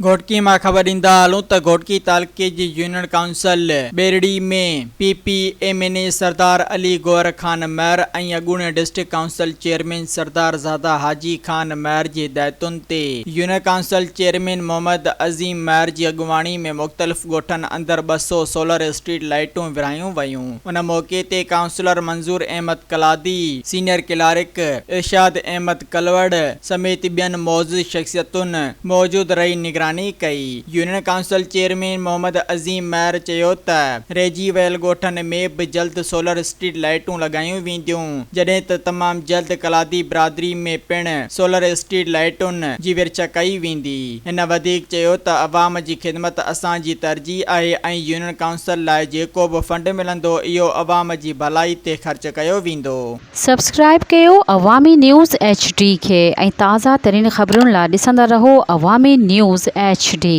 घोटकी मां ख़बर ॾींदा हलूं त घोटकी तालुके जी यूनियन काउंसिल बेरड़ी में PPMN सरदार अली गौहर खान महर ऐं अॻूणे डिस्ट्रिक्ट काउंसिल चेयरमैन सरदार ज़ादा हाजी खान महर जी हिदायतुनि ते यूनियन काउंसिल चेयरमैन मोहम्मद अज़ीम महर जी अॻुवाणी में मुख़्तलिफ़ ॻोठनि अंदर 200 सोलर स्ट्रीट लाइटूं विरहायूं वयूं। उन मौक़े ते काउंसिलर मंज़ूर अहमद कलादी, सीनियर क्लार्क इरशाद अहमद कलवड़ समेत ॿियनि मौजूद शख़्सियतुनि मौजूद रही निगरानी कई। यूनियन काउंसिल चेयरमैन मोहम्मद अज़ीम महर चयो त रहिजी वियल ॻोठनि में बि जल्द सोलर स्ट्रीट लाइटूं लॻायूं वेंदियूं, जॾहिं त तमामु जल्द कलादी बिरादरी में पिणु सोलर स्ट्रीट लाइटुनि जी विरछ कई वेंदी। हिन वधीक चयो त अवाम जी ख़िदमत असांजी तरजीह आहे ऐं यूनियन काउंसिल लाइ जेको बि फंड मिलंदो इहो अवाम जी भलाई ते ख़र्च कयो वेंदो। सब्सक्राइब कयो अवामी न्यूज़ HD खे ऐं ताज़ा तरीन ख़बरुनि लाइ ॾिसंदा रहो अवामी न्यूज़ HD।